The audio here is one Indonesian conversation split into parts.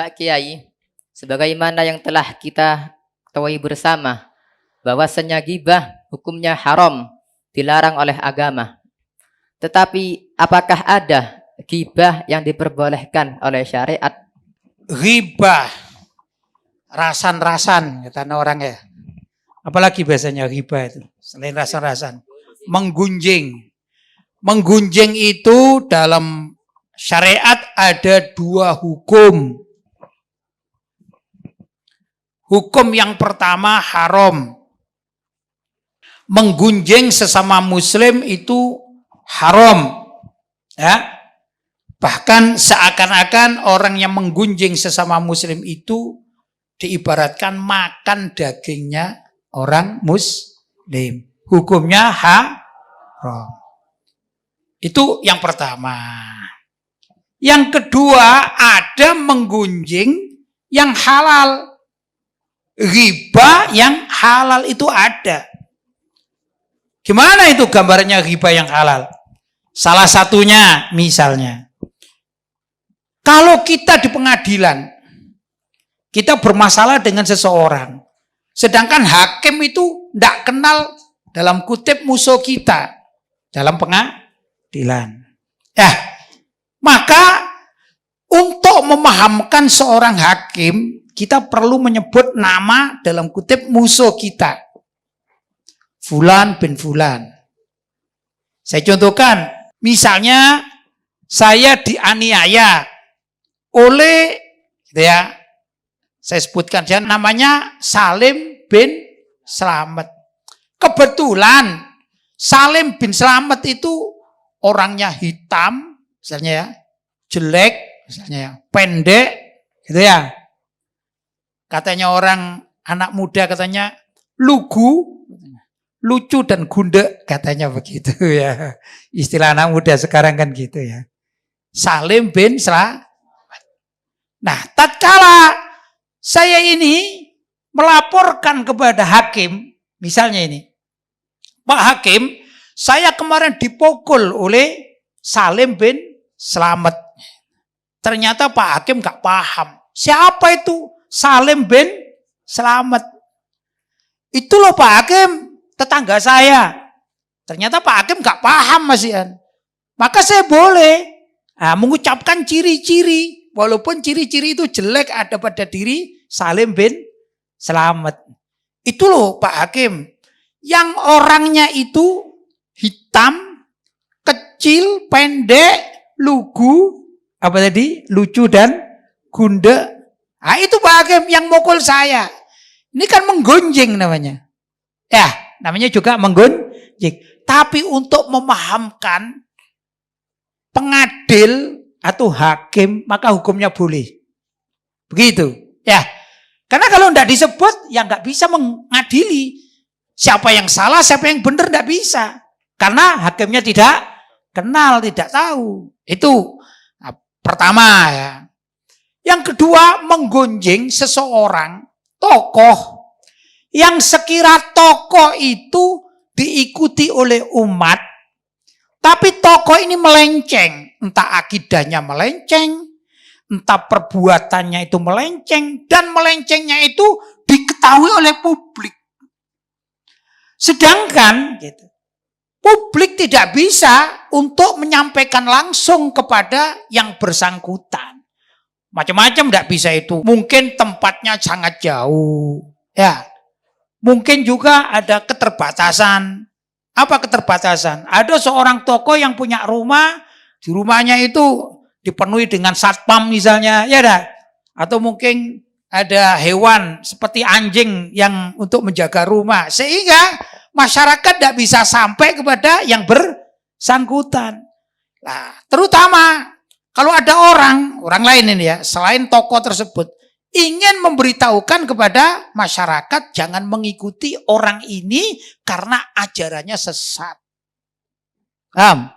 Pak Kiai, sebagaimana yang telah kita ketahui bersama, bahwasanya ghibah hukumnya haram, dilarang oleh agama. Tetapi apakah ada ghibah yang diperbolehkan oleh syariat? Ghibah, rasan-rasan kata orang ya. Apalagi biasanya ghibah itu selain rasan-rasan, menggunjing. Menggunjing itu dalam syariat ada dua hukum. Hukum yang pertama haram. Menggunjing sesama muslim itu haram. Ya. Bahkan seakan-akan orang yang menggunjing sesama muslim itu diibaratkan makan dagingnya orang muslim. Hukumnya haram. Itu yang pertama. Yang kedua, ada menggunjing yang halal. Ghibah yang halal itu ada. Gimana itu gambarnya ghibah yang halal? Salah satunya misalnya, kalau kita di pengadilan, kita bermasalah dengan seseorang, sedangkan hakim itu tidak kenal dalam kutip musuh kita dalam pengadilan. Maka untuk memahamkan seorang hakim, kita perlu menyebut nama dalam kutip musuh kita. Fulan bin Fulan. Saya contohkan, misalnya saya dianiaya oleh, gitu ya, saya sebutkan dia namanya Salim bin Slamet. Kebetulan Salim bin Slamet itu orangnya hitam, misalnya ya, jelek, misalnya ya, pendek, gitu ya. Katanya orang anak muda katanya lugu, lucu dan gundek, katanya begitu ya. Istilah anak muda sekarang kan gitu ya. Salim bin Slamet. Nah, tatkala saya ini melaporkan kepada hakim, misalnya ini, Pak Hakim, saya kemarin dipukul oleh Salim bin Slamet. Ternyata Pak Hakim gak paham. Siapa itu Salim bin Slamet? Itu loh Pak Hakim, tetangga saya. Ternyata Pak Hakim gak paham masihan. Maka saya boleh mengucapkan ciri-ciri. Walaupun ciri-ciri itu jelek ada pada diri Salim bin Slamet. Itu loh Pak Hakim. Yang orangnya itu hitam, kecil, pendek, lugu, apa tadi? Lucu dan gundek. Nah, itu Pak Hakim yang mukul saya. Ini kan menggunjing namanya. Ya, namanya juga menggunjing. Tapi untuk memahamkan pengadil atau hakim, maka hukumnya boleh. Begitu. Ya. Karena kalau tidak disebut, ya nggak bisa mengadili. Siapa yang salah, siapa yang benar tidak bisa. Karena hakimnya tidak kenal, tidak tahu. Itu pertama ya. Yang kedua, menggunjing seseorang tokoh yang sekira tokoh itu diikuti oleh umat, tapi tokoh ini melenceng, entah akidahnya melenceng, entah perbuatannya itu melenceng, dan melencengnya itu diketahui oleh publik. Sedangkan gitu, publik tidak bisa untuk menyampaikan langsung kepada yang bersangkutan. Macam-macam tidak bisa itu. Mungkin tempatnya sangat jauh. Ya. Mungkin juga ada keterbatasan. Apa keterbatasan? Ada seorang tokoh yang punya rumah, di rumahnya itu dipenuhi dengan satpam misalnya, ya dah. Atau mungkin ada hewan seperti anjing yang untuk menjaga rumah. Sehingga masyarakat tidak bisa sampai kepada yang bersangkutan. Nah, terutama kalau ada orang lain ini ya, selain tokoh tersebut, ingin memberitahukan kepada masyarakat jangan mengikuti orang ini karena ajarannya sesat. Paham?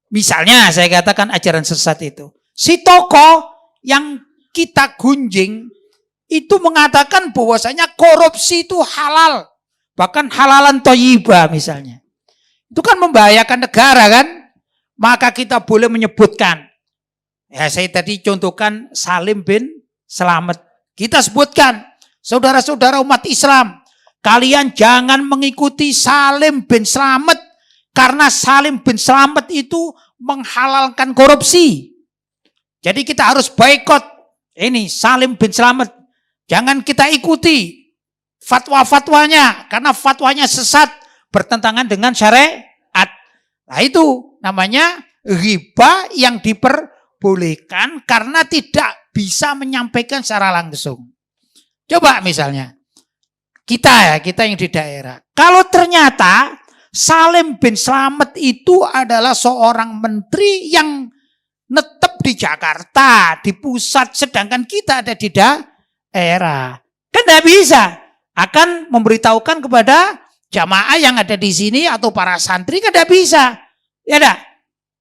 Misalnya saya katakan ajaran sesat itu. Si tokoh yang kita gunjing itu mengatakan bahwasanya korupsi itu halal. Bahkan halalan thayyibah misalnya. Itu kan membahayakan negara kan? Maka kita boleh menyebutkan. Ya saya tadi contohkan Salim bin Selamat. Kita sebutkan, saudara-saudara umat Islam, kalian jangan mengikuti Salim bin Slamet, karena Salim bin Slamet itu menghalalkan korupsi. Jadi kita harus boikot ini Salim bin Slamet. Jangan kita ikuti fatwa-fatwanya, karena fatwanya sesat, bertentangan dengan syariat. Nah itu namanya riba yang diperbolehkan karena tidak bisa menyampaikan secara langsung. Coba misalnya, kita yang di daerah. Kalau ternyata Salim bin Slamet itu adalah seorang menteri yang netep di Jakarta, di pusat, sedangkan kita ada di daerah. Kan tidak bisa. Akan memberitahukan kepada jamaah yang ada di sini atau para santri, kan tidak bisa. Ya enggak?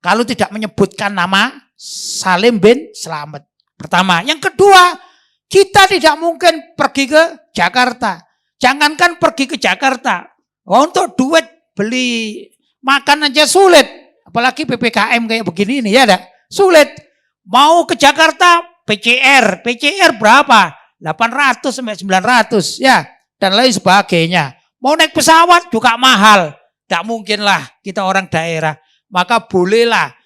Kalau tidak menyebutkan nama Salim bin Slamet. Pertama. Yang kedua, kita tidak mungkin pergi ke Jakarta. Jangankan pergi ke Jakarta. Untuk duit beli makan aja sulit. Apalagi PPKM kayak begini ini, ya enggak? Sulit. Mau ke Jakarta, PCR berapa? 800 sampai 900, ya. Dan lain sebagainya. Mau naik pesawat juga mahal. Tidak mungkinlah kita orang daerah. Maka bolehlah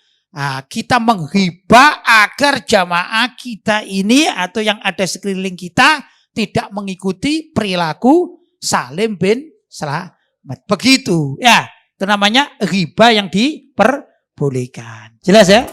kita menghibah agar jamaah kita ini atau yang ada sekeliling kita tidak mengikuti perilaku Salim bin Slamet. Begitu, ya. Itu namanya riba yang diperbolehkan. Jelas ya?